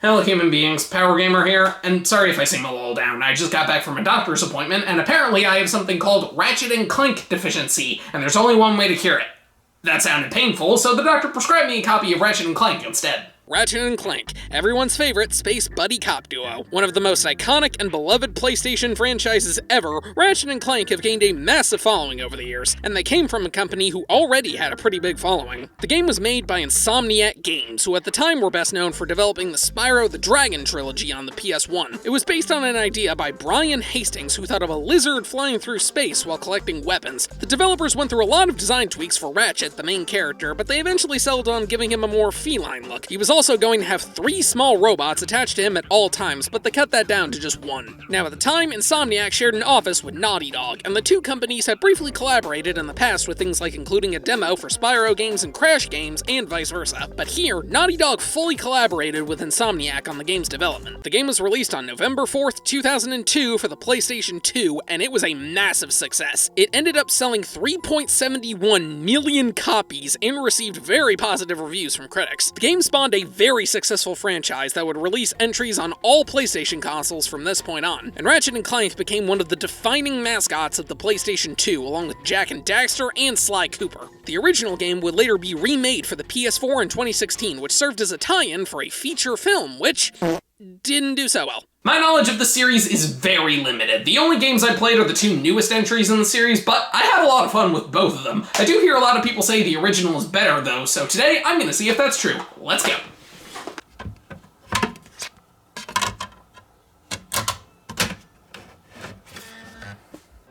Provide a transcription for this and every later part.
Hello human beings, Power Gamer here, and sorry if I seem a little down. I just got back from a doctor's appointment, and apparently I have something called Ratchet and Clank deficiency, and there's only one way to cure it. That sounded painful, so the doctor prescribed me a copy of Ratchet and Clank instead. Ratchet and Clank, everyone's favorite space buddy cop duo. One of the most iconic and beloved PlayStation franchises ever, Ratchet and Clank have gained a massive following over the years, and they came from a company who already had a pretty big following. The game was made by Insomniac Games, who at the time were best known for developing the Spyro the Dragon trilogy on the PS1. It was based on an idea by Brian Hastings, who thought of a lizard flying through space while collecting weapons. The developers went through a lot of design tweaks for Ratchet, the main character, but they eventually settled on giving him a more feline look. He was also going to have 3 small robots attached to him at all times, but they cut that down to just 1. Now at the time, Insomniac shared an office with Naughty Dog, and the two companies had briefly collaborated in the past with things like including a demo for Spyro games and Crash games, and vice versa. But here, Naughty Dog fully collaborated with Insomniac on the game's development. The game was released on November 4th, 2002 for the PlayStation 2, and it was a massive success. It ended up selling 3.71 million copies and received very positive reviews from critics. The game spawned a very successful franchise that would release entries on all PlayStation consoles from this point on, and Ratchet and Clank became one of the defining mascots of the PlayStation 2, along with Jak and Daxter and Sly Cooper. The original game would later be remade for the PS4 in 2016, which served as a tie-in for a feature film, which didn't do so well. My knowledge of the series is very limited. The only games I played are the 2 newest entries in the series, but I had a lot of fun with both of them. I do hear a lot of people say the original is better though, so today I'm gonna see if that's true. Let's go.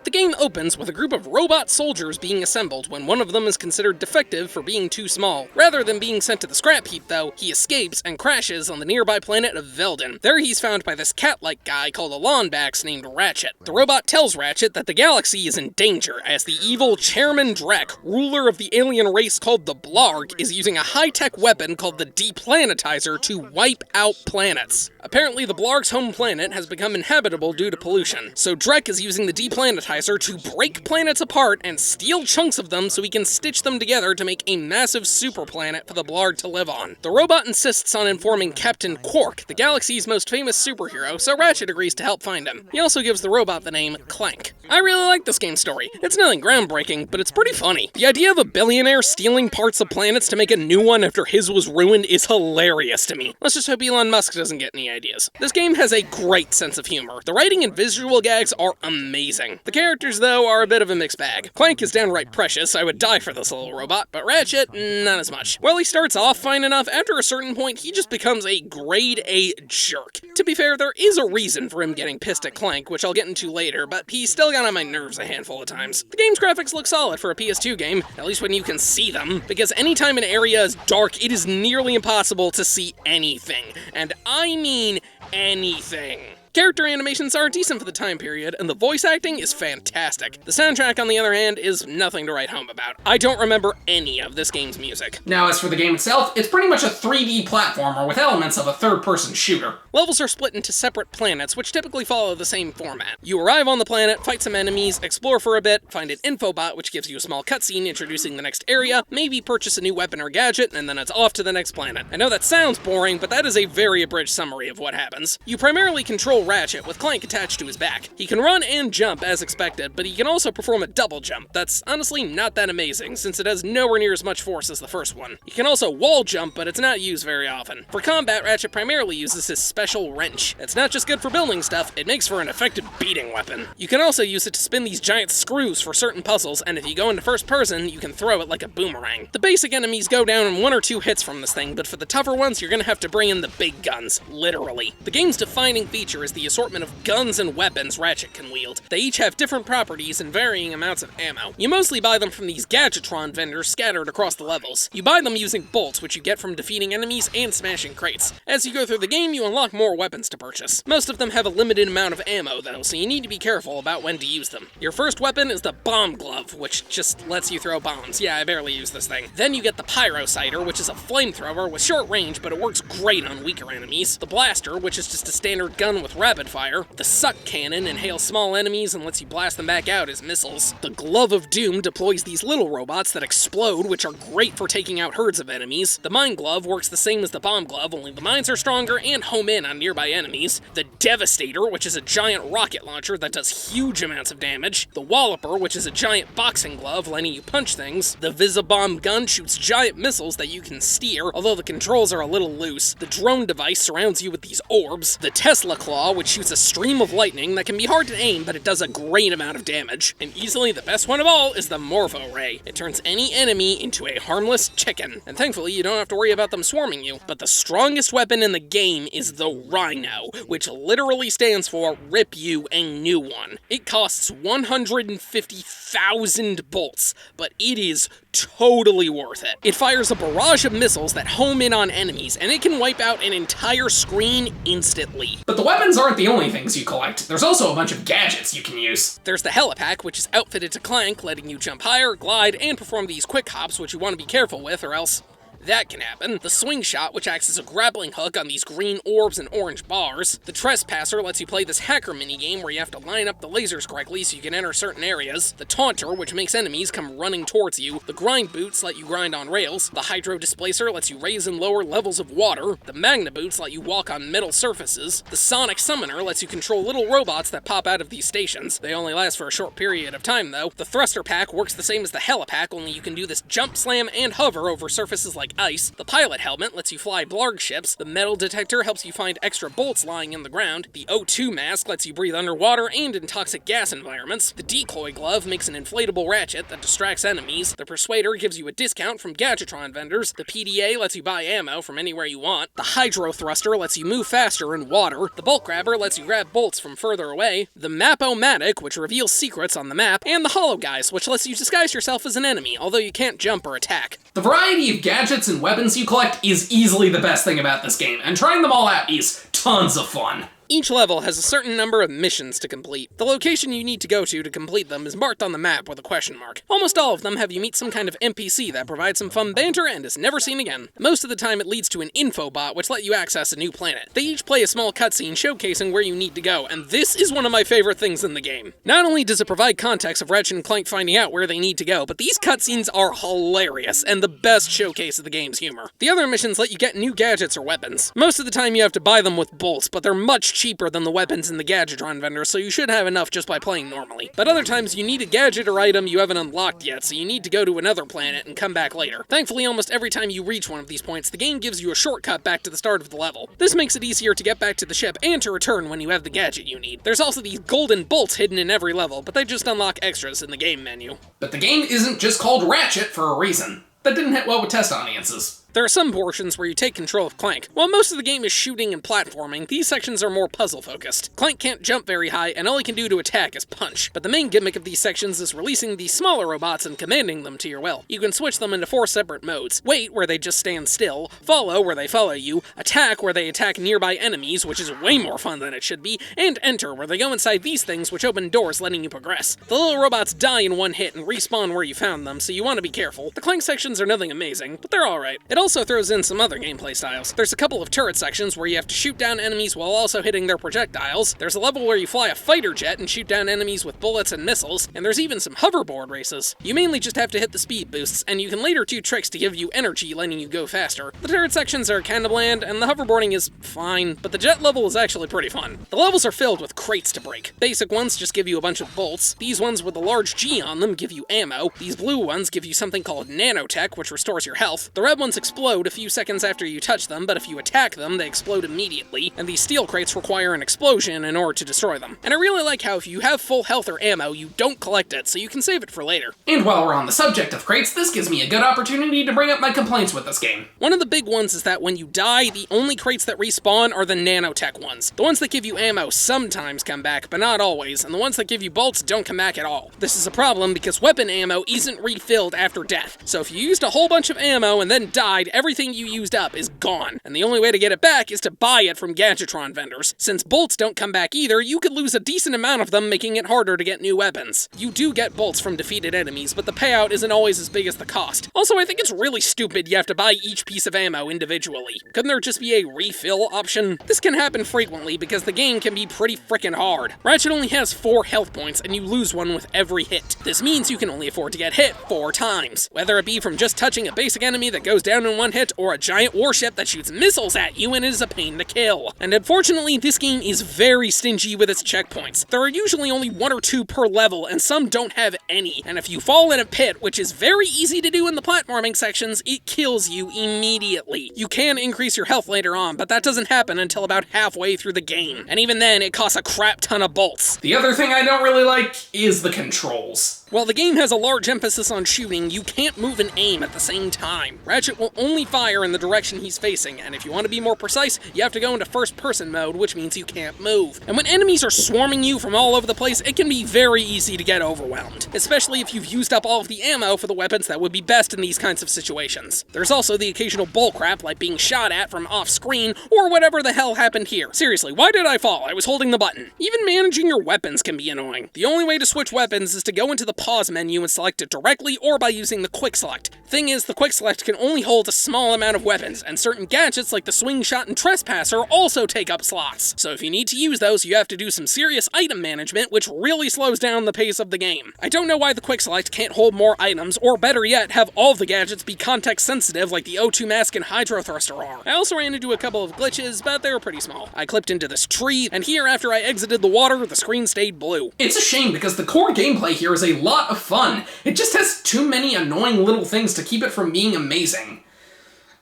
The game opens with a group of robot soldiers being assembled when one of them is considered defective for being too small. Rather than being sent to the scrap heap though, he escapes and crashes on the nearby planet of Veldin. There he's found by this cat-like guy called a Lawnbax named Ratchet. The robot tells Ratchet that the galaxy is in danger as the evil Chairman Drek, ruler of the alien race called the Blarg, is using a high-tech weapon called the Deplanetizer to wipe out planets. Apparently the Blarg's home planet has become inhabitable due to pollution, so Drek is using the Deplanetizer to break planets apart and steal chunks of them so he can stitch them together to make a massive super planet for the Blarg to live on. The robot insists on informing Captain Quark, the galaxy's most famous superhero, so Ratchet agrees to help find him. He also gives the robot the name Clank. I really like this game's story. It's nothing groundbreaking, but it's pretty funny. The idea of a billionaire stealing parts of planets to make a new one after his was ruined is hilarious to me. Let's just hope Elon Musk doesn't get any ideas. This game has a great sense of humor. The writing and visual gags are amazing. The characters, though, are a bit of a mixed bag. Clank is downright precious, I would die for this little robot, but Ratchet, not as much. While he starts off fine enough, after a certain point he just becomes a grade A jerk. To be fair, there is a reason for him getting pissed at Clank, which I'll get into later, but he's still got on my nerves a handful of times. The game's graphics look solid for a PS2 game, at least when you can see them, because anytime an area is dark, it is nearly impossible to see anything. And I mean anything. Character animations are decent for the time period, and the voice acting is fantastic. The soundtrack, on the other hand, is nothing to write home about. I don't remember any of this game's music. Now as for the game itself, it's pretty much a 3D platformer with elements of a third-person shooter. Levels are split into separate planets, which typically follow the same format. You arrive on the planet, fight some enemies, explore for a bit, find an infobot which gives you a small cutscene introducing the next area, maybe purchase a new weapon or gadget, and then it's off to the next planet. I know that sounds boring, but that is a very abridged summary of what happens. You primarily control Ratchet, with Clank attached to his back. He can run and jump as expected, but he can also perform a double jump. That's honestly not that amazing, since it has nowhere near as much force as the first one. He can also wall jump, but it's not used very often. For combat, Ratchet primarily uses his special wrench. It's not just good for building stuff, it makes for an effective beating weapon. You can also use it to spin these giant screws for certain puzzles, and if you go into first person, you can throw it like a boomerang. The basic enemies go down in 1 or 2 hits from this thing, but for the tougher ones, you're gonna have to bring in the big guns, literally. The game's defining feature is the assortment of guns and weapons Ratchet can wield. They each have different properties and varying amounts of ammo. You mostly buy them from these Gadgetron vendors scattered across the levels. You buy them using bolts, which you get from defeating enemies and smashing crates. As you go through the game, you unlock more weapons to purchase. Most of them have a limited amount of ammo though, so you need to be careful about when to use them. Your first weapon is the Bomb Glove, which just lets you throw bombs. Yeah, I barely use this thing. Then you get the Pyrosighter, which is a flamethrower with short range, but it works great on weaker enemies. The Blaster, which is just a standard gun with rapid fire. The Suck Cannon inhales small enemies and lets you blast them back out as missiles. The Glove of Doom deploys these little robots that explode, which are great for taking out herds of enemies. The Mine Glove works the same as the Bomb Glove, only the mines are stronger and home in on nearby enemies. The Devastator, which is a giant rocket launcher that does huge amounts of damage. The Walloper, which is a giant boxing glove letting you punch things. The Visibomb gun shoots giant missiles that you can steer, although the controls are a little loose. The Drone device surrounds you with these orbs. The Tesla Claw, which shoots a stream of lightning that can be hard to aim, but it does a great amount of damage. And easily the best one of all is the Morpho Ray. It turns any enemy into a harmless chicken, and thankfully you don't have to worry about them swarming you. But the strongest weapon in the game is the Rhino, which literally stands for Rip You a New One. It costs 150,000 bolts, but it is totally worth it. It fires a barrage of missiles that home in on enemies, and it can wipe out an entire screen instantly. But the weapons aren't the only things you collect. There's also a bunch of gadgets you can use. There's the Helipack, which is outfitted to Clank, letting you jump higher, glide, and perform these quick hops, which you want to be careful with, or else that can happen. The Swing Shot, which acts as a grappling hook on these green orbs and orange bars. The Trespasser lets you play this hacker minigame where you have to line up the lasers correctly so you can enter certain areas. The Taunter, which makes enemies come running towards you. The Grind Boots let you grind on rails. The Hydro Displacer lets you raise and lower levels of water. The Magna Boots let you walk on metal surfaces. The Sonic Summoner lets you control little robots that pop out of these stations. They only last for a short period of time though. The Thruster Pack works the same as the Helipack, only you can do this jump, slam, and hover over surfaces like ice. The Pilot Helmet lets you fly Blarg ships. The Metal Detector helps you find extra bolts lying in the ground. The O2 Mask lets you breathe underwater and in toxic gas environments. The Decoy Glove makes an inflatable ratchet that distracts enemies. The Persuader gives you a discount from Gadgetron vendors. The PDA lets you buy ammo from anywhere you want. The Hydro Thruster lets you move faster in water. The Bulk Grabber lets you grab bolts from further away. The Map-O-Matic, which reveals secrets on the map. And the Hollow Guys, which lets you disguise yourself as an enemy, although you can't jump or attack. The variety of gadgets and weapons you collect is easily the best thing about this game, and trying them all out is tons of fun. Each level has a certain number of missions to complete. The location you need to go to complete them is marked on the map with a question mark. Almost all of them have you meet some kind of NPC that provides some fun banter and is never seen again. Most of the time it leads to an info bot which let you access a new planet. They each play a small cutscene showcasing where you need to go, and this is one of my favorite things in the game. Not only does it provide context of Ratchet and Clank finding out where they need to go, but these cutscenes are hilarious and the best showcase of the game's humor. The other missions let you get new gadgets or weapons. Most of the time you have to buy them with bolts, but they're much cheaper than the weapons in the Gadgetron vendor, so you should have enough just by playing normally. But other times you need a gadget or item you haven't unlocked yet, so you need to go to another planet and come back later. Thankfully, almost every time you reach one of these points, the game gives you a shortcut back to the start of the level. This makes it easier to get back to the ship and to return when you have the gadget you need. There's also these golden bolts hidden in every level, but they just unlock extras in the game menu. But the game isn't just called Ratchet for a reason. That didn't hit well with test audiences. There are some portions where you take control of Clank. While most of the game is shooting and platforming, these sections are more puzzle-focused. Clank can't jump very high, and all he can do to attack is punch. But the main gimmick of these sections is releasing these smaller robots and commanding them to your will. You can switch them into 4 separate modes. Wait, where they just stand still. Follow, where they follow you. Attack, where they attack nearby enemies, which is way more fun than it should be. And Enter, where they go inside these things, which open doors letting you progress. The little robots die in one hit and respawn where you found them, so you want to be careful. The Clank sections are nothing amazing, but they're alright. It also throws in some other gameplay styles. There's a couple of turret sections where you have to shoot down enemies while also hitting their projectiles. There's a level where you fly a fighter jet and shoot down enemies with bullets and missiles, and there's even some hoverboard races. You mainly just have to hit the speed boosts, and you can later do tricks to give you energy, letting you go faster. The turret sections are kinda bland, and the hoverboarding is fine, but the jet level is actually pretty fun. The levels are filled with crates to break. Basic ones just give you a bunch of bolts. These ones with a large G on them give you ammo. These blue ones give you something called nanotech, which restores your health. The red ones explode a few seconds after you touch them, but if you attack them, they explode immediately, and these steel crates require an explosion in order to destroy them. And I really like how if you have full health or ammo, you don't collect it, so you can save it for later. And while we're on the subject of crates, this gives me a good opportunity to bring up my complaints with this game. One of the big ones is that when you die, the only crates that respawn are the nanotech ones. The ones that give you ammo sometimes come back, but not always, and the ones that give you bolts don't come back at all. This is a problem because weapon ammo isn't refilled after death, so if you used a whole bunch of ammo and then died, find everything you used up is gone, and the only way to get it back is to buy it from Gadgetron vendors. Since bolts don't come back either, you could lose a decent amount of them, making it harder to get new weapons. You do get bolts from defeated enemies, but the payout isn't always as big as the cost. Also, I think it's really stupid you have to buy each piece of ammo individually. Couldn't there just be a refill option? This can happen frequently because the game can be pretty frickin' hard. Ratchet only has 4 health points, and you lose one with every hit. This means you can only afford to get hit 4 times, whether it be from just touching a basic enemy that goes down in one hit, or a giant warship that shoots missiles at you and is a pain to kill. And unfortunately, this game is very stingy with its checkpoints. There are usually only 1 or 2 per level, and some don't have any, and if you fall in a pit, which is very easy to do in the platforming sections, it kills you immediately. You can increase your health later on, but that doesn't happen until about halfway through the game, and even then, it costs a crap ton of bolts. The other thing I don't really like is the controls. While the game has a large emphasis on shooting, you can't move and aim at the same time. Ratchet will only fire in the direction he's facing, and if you want to be more precise, you have to go into first-person mode, which means you can't move. And when enemies are swarming you from all over the place, it can be very easy to get overwhelmed, especially if you've used up all of the ammo for the weapons that would be best in these kinds of situations. There's also the occasional bullcrap, like being shot at from off-screen, or whatever the hell happened here. Seriously, why did I fall? I was holding the button. Even managing your weapons can be annoying. The only way to switch weapons is to go into the pause menu and select it directly, or by using the quick select. Thing is, the quick select can only hold a small amount of weapons, and certain gadgets like the swing shot and trespasser also take up slots. So if you need to use those, you have to do some serious item management, which really slows down the pace of the game. I don't know why the quick select can't hold more items, or better yet, have all of the gadgets be context sensitive like the O2 mask and hydro thruster are. I also ran into a couple of glitches, but they were pretty small. I clipped into this tree, and here after I exited the water, the screen stayed blue. It's a shame because the core gameplay here is a lot of fun. It just has too many annoying little things to keep it from being amazing.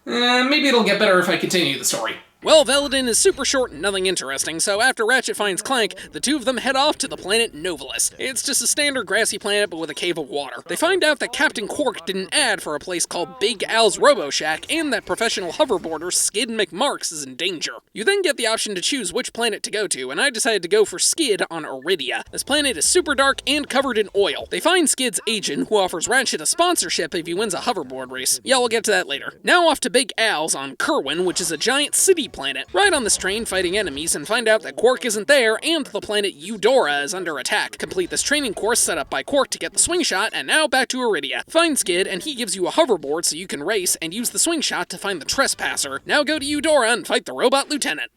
Maybe it'll get better if I continue the story. Well, Veladin is super short and nothing interesting, so after Ratchet finds Clank, the two of them head off to the planet Novalis. It's just a standard grassy planet, but with a cave of water. They find out that Captain Quark did an ad for a place called Big Al's Robo Shack, and that professional hoverboarder Skid McMarks is in danger. You then get the option to choose which planet to go to, and I decided to go for Skid on Iridia. This planet is super dark and covered in oil. They find Skid's agent, who offers Ratchet a sponsorship if he wins a hoverboard race. Yeah, we'll get to that later. Now off to Big Al's on Kerwin, which is a giant city planet. Ride on this train fighting enemies and find out that Quark isn't there and the planet Eudora is under attack. Complete this training course set up by Quark to get the swing shot, and now back to Iridia. Find Skid and he gives you a hoverboard so you can race and use the swing shot to find the trespasser. Now go to Eudora and fight the robot lieutenant.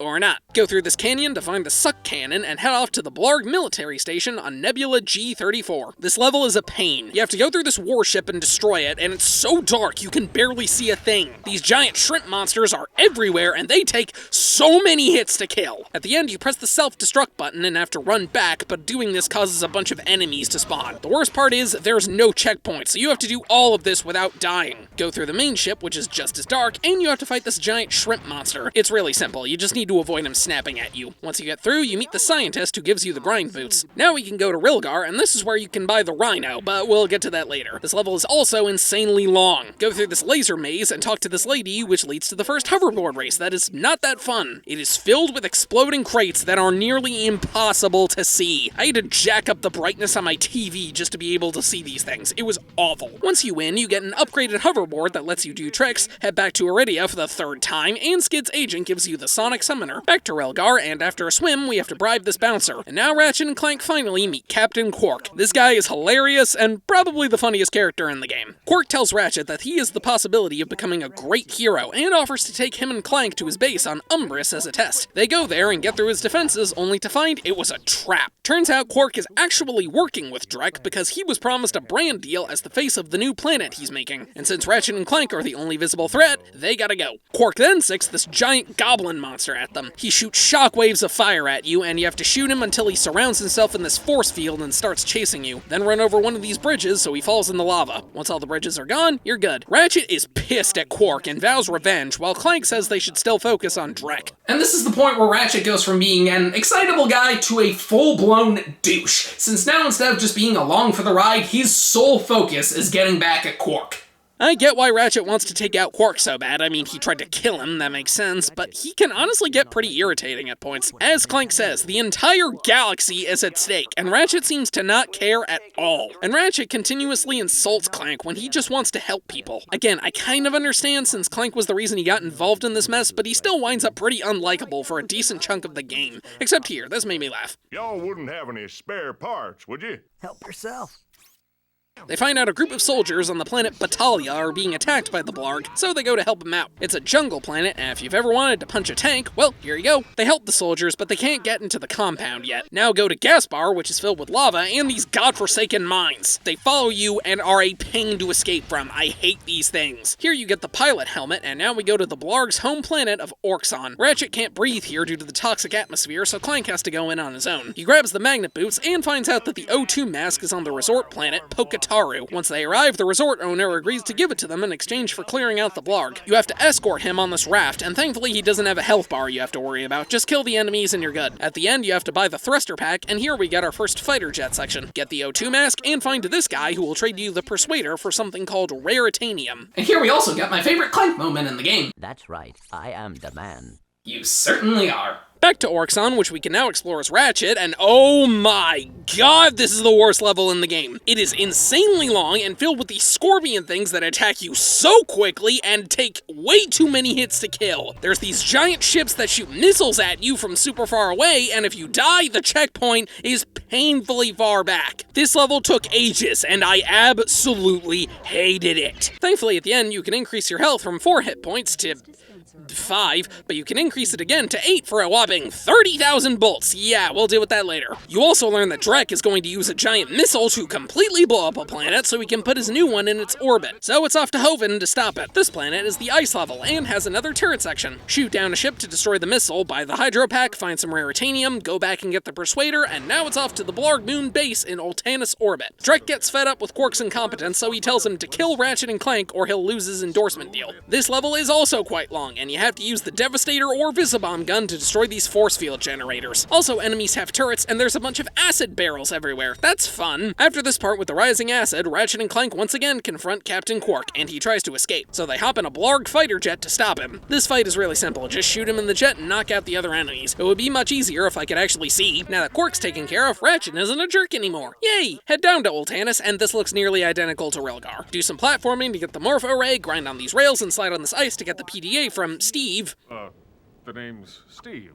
Or not. Go through this canyon to find the Suck Cannon and head off to the Blarg military station on Nebula G34. This level is a pain. You have to go through this warship and destroy it, and it's so dark you can barely see a thing. These giant shrimp monsters are everywhere, and they take so many hits to kill. At the end, you press the self-destruct button and have to run back, but doing this causes a bunch of enemies to spawn. The worst part is, there's no checkpoint, so you have to do all of this without dying. Go through the main ship, which is just as dark, and you have to fight this giant shrimp monster. It's really simple. You just need to avoid him snapping at you. Once you get through, you meet the scientist who gives you the grind boots. Now we can go to Rilgar, and this is where you can buy the Rhino, but we'll get to that later. This level is also insanely long. Go through this laser maze and talk to this lady, which leads to the first hoverboard race that is not that fun. It is filled with exploding crates that are nearly impossible to see. I had to jack up the brightness on my TV just to be able to see these things. It was awful. Once you win, you get an upgraded hoverboard that lets you do tricks, head back to Iridia for the 3rd time, and Skid's agent gives you the Sonic Summoner. Back to Relgar, and after a swim, we have to bribe this bouncer. And now Ratchet and Clank finally meet Captain Quark. This guy is hilarious and probably the funniest character in the game. Quark tells Ratchet that he has the possibility of becoming a great hero and offers to take him and Clank to his base on Umbris as a test. They go there and get through his defenses only to find it was a trap. Turns out Quark is actually working with Drek because he was promised a brand deal as the face of the new planet he's making. And since Ratchet and Clank are the only visible threat, they gotta go. Quark then sicks this giant goblin monster at them. He shoots shockwaves of fire at you, and you have to shoot him until he surrounds himself in this force field and starts chasing you. Then run over one of these bridges so he falls in the lava. Once all the bridges are gone, you're good. Ratchet is pissed at Quark and vows revenge, while Clank says they should still focus on Drek. And this is the point where Ratchet goes from being an excitable guy to a full-blown douche, since now instead of just being along for the ride, his sole focus is getting back at Quark. I get why Ratchet wants to take out Quark so bad. I mean, he tried to kill him, that makes sense, but he can honestly get pretty irritating at points. As Clank says, the entire galaxy is at stake, and Ratchet seems to not care at all. And Ratchet continuously insults Clank when he just wants to help people. Again, I kind of understand since Clank was the reason he got involved in this mess, but he still winds up pretty unlikable for a decent chunk of the game. Except here, this made me laugh. Y'all wouldn't have any spare parts, would you? Help yourself. They find out a group of soldiers on the planet Batalha are being attacked by the Blarg, so they go to help them out. It's a jungle planet, and if you've ever wanted to punch a tank, well, here you go. They help the soldiers, but they can't get into the compound yet. Now go to Gaspar, which is filled with lava, and these godforsaken mines. They follow you and are a pain to escape from. I hate these things. Here you get the pilot helmet, and now we go to the Blarg's home planet of Orxon. Ratchet can't breathe here due to the toxic atmosphere, so Clank has to go in on his own. He grabs the magnet boots and finds out that the O2 mask is on the resort planet Pokataru. Once they arrive, the resort owner agrees to give it to them in exchange for clearing out the Blarg. You have to escort him on this raft, and thankfully he doesn't have a health bar you have to worry about. Just kill the enemies and you're good. At the end, you have to buy the thruster pack, and here we get our first fighter jet section. Get the O2 mask, and find this guy who will trade you the Persuader for something called Raritanium. And here we also get my favorite Clank moment in the game. That's right. I am the man. You certainly are. Back to Orxon, which we can now explore as Ratchet, and oh my god, this is the worst level in the game. It is insanely long and filled with these scorpion things that attack you so quickly and take way too many hits to kill. There's these giant ships that shoot missiles at you from super far away, and if you die, the checkpoint is painfully far back. This level took ages, and I absolutely hated it. Thankfully, at the end, you can increase your health from 4 hit points to 5, but you can increase it again to 8 for a whopping 30,000 bolts. Yeah, we'll deal with that later. You also learn that Drek is going to use a giant missile to completely blow up a planet so he can put his new one in its orbit. So it's off to Hoven to stop it. This planet is the ice level and has another turret section. Shoot down a ship to destroy the missile, buy the hydro pack, find some raritanium, go back and get the Persuader, and now it's off to the Blarg Moon base in Oltanis orbit. Drek gets fed up with Quark's incompetence, so he tells him to kill Ratchet and Clank or he'll lose his endorsement deal. This level is also quite long, and you have to use the Devastator or Visibomb gun to destroy these force field generators. Also, enemies have turrets, and there's a bunch of acid barrels everywhere. That's fun. After this part with the rising acid, Ratchet and Clank once again confront Captain Quark, and he tries to escape, so they hop in a Blarg fighter jet to stop him. This fight is really simple. Just shoot him in the jet and knock out the other enemies. It would be much easier if I could actually see. Now that Quark's taken care of, Ratchet isn't a jerk anymore. Yay! Head down to Oltanis, and this looks nearly identical to Rilgar. Do some platforming to get the Morph Array, grind on these rails, and slide on this ice to get the PDA from Steve. The name's Steve.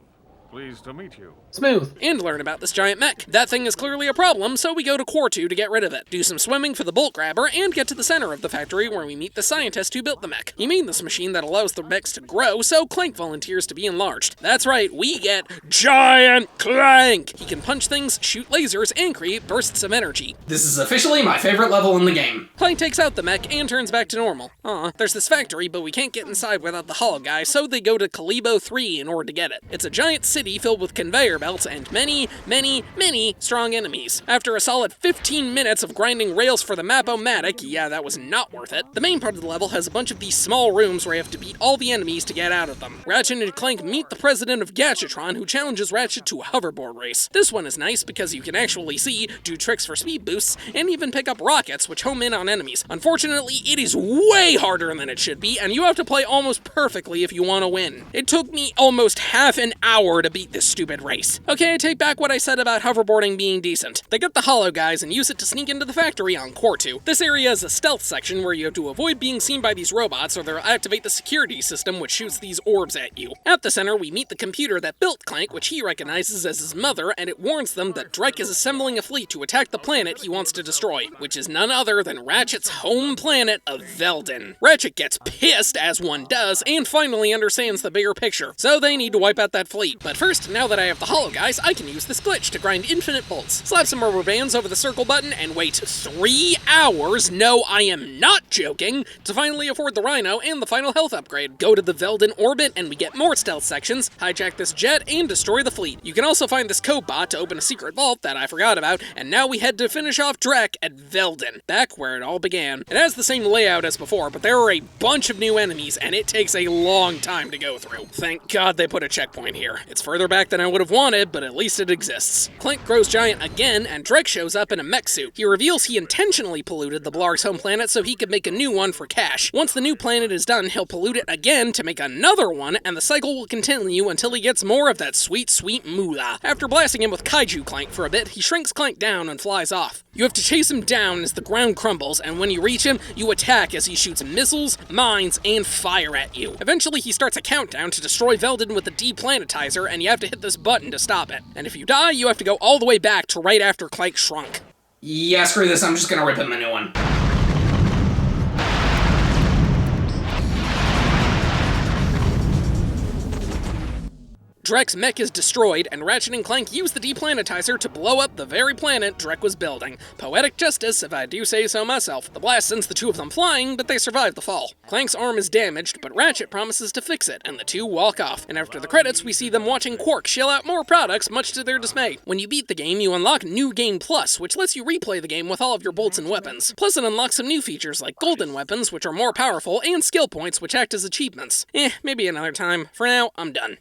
Pleased to meet you. Smooth. And learn about this giant mech. That thing is clearly a problem, so we go to Quartu to get rid of it. Do some swimming for the bolt grabber, and get to the center of the factory where we meet the scientist who built the mech. He made this machine that allows the mechs to grow, so Clank volunteers to be enlarged. That's right, we get Giant Clank! He can punch things, shoot lasers, and create bursts of energy. This is officially my favorite level in the game. Clank takes out the mech and turns back to normal. There's this factory, but we can't get inside without the holo guy, so they go to Kalibo 3 in order to get it. It's a giant city filled with conveyor belts and many strong enemies. After a solid 15 minutes of grinding rails for the Map-O-Matic, yeah, that was not worth it, the main part of the level has a bunch of these small rooms where you have to beat all the enemies to get out of them. Ratchet and Clank meet the president of Gadgetron, who challenges Ratchet to a hoverboard race. This one is nice because you can actually see, do tricks for speed boosts, and even pick up rockets which home in on enemies. Unfortunately, it is way harder than it should be, and you have to play almost perfectly if you want to win. It took me almost half an hour to beat this stupid race. Okay, I take back what I said about hoverboarding being decent. They get the holo guys and use it to sneak into the factory on Quartu. This area is a stealth section where you have to avoid being seen by these robots or they'll activate the security system which shoots these orbs at you. At the center, we meet the computer that built Clank, which he recognizes as his mother, and it warns them that Drek is assembling a fleet to attack the planet he wants to destroy, which is none other than Ratchet's home planet of Veldin. Ratchet gets pissed, as one does, and finally understands the bigger picture, so they need to wipe out that fleet. But first, now that I have the holo guys, I can use this glitch to grind infinite bolts. Slap some rubber bands over the circle button and wait 3 hours, no, I am not joking, to finally afford the Rhino and the final health upgrade. Go to the Veldin orbit and we get more stealth sections, hijack this jet, and destroy the fleet. You can also find this code bot to open a secret vault that I forgot about, and now we head to finish off Drek at Veldin, back where it all began. It has the same layout as before, but there are a bunch of new enemies, and it takes a long time to go through. Thank God they put a checkpoint here. It's further back than I would have wanted, but at least it exists. Clank grows giant again, and Drek shows up in a mech suit. He reveals he intentionally polluted the Blarg's home planet so he could make a new one for cash. Once the new planet is done, he'll pollute it again to make another one, and the cycle will continue until he gets more of that sweet, sweet moolah. After blasting him with Kaiju Clank for a bit, he shrinks Clank down and flies off. You have to chase him down as the ground crumbles, and when you reach him, you attack as he shoots missiles, mines, and fire at you. Eventually, he starts a countdown to destroy Veldin with the deplanetizer, and you have to hit this button to stop it. And if you die, you have to go all the way back to right after Clank shrunk. Yeah, screw this, I'm just gonna rip him a new one. Drek's mech is destroyed, and Ratchet and Clank use the deplanetizer to blow up the very planet Drek was building. Poetic justice, if I do say so myself. The blast sends the two of them flying, but they survive the fall. Clank's arm is damaged, but Ratchet promises to fix it, and the two walk off. And after the credits, we see them watching Quark shell out more products, much to their dismay. When you beat the game, you unlock New Game Plus, which lets you replay the game with all of your bolts and weapons. Plus, it unlocks some new features like golden weapons, which are more powerful, and skill points, which act as achievements. Maybe another time. For now, I'm done.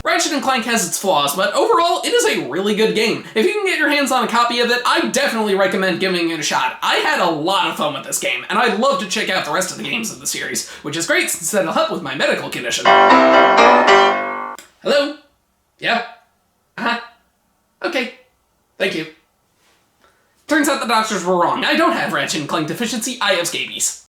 Ratchet and Clank has its flaws, but overall, it is a really good game. If you can get your hands on a copy of it, I definitely recommend giving it a shot. I had a lot of fun with this game, and I'd love to check out the rest of the games of the series, which is great since it'll help with my medical condition. Hello? Yeah? Uh-huh. Okay. Thank you. Turns out the doctors were wrong. I don't have Ratchet and Clank deficiency, I have scabies.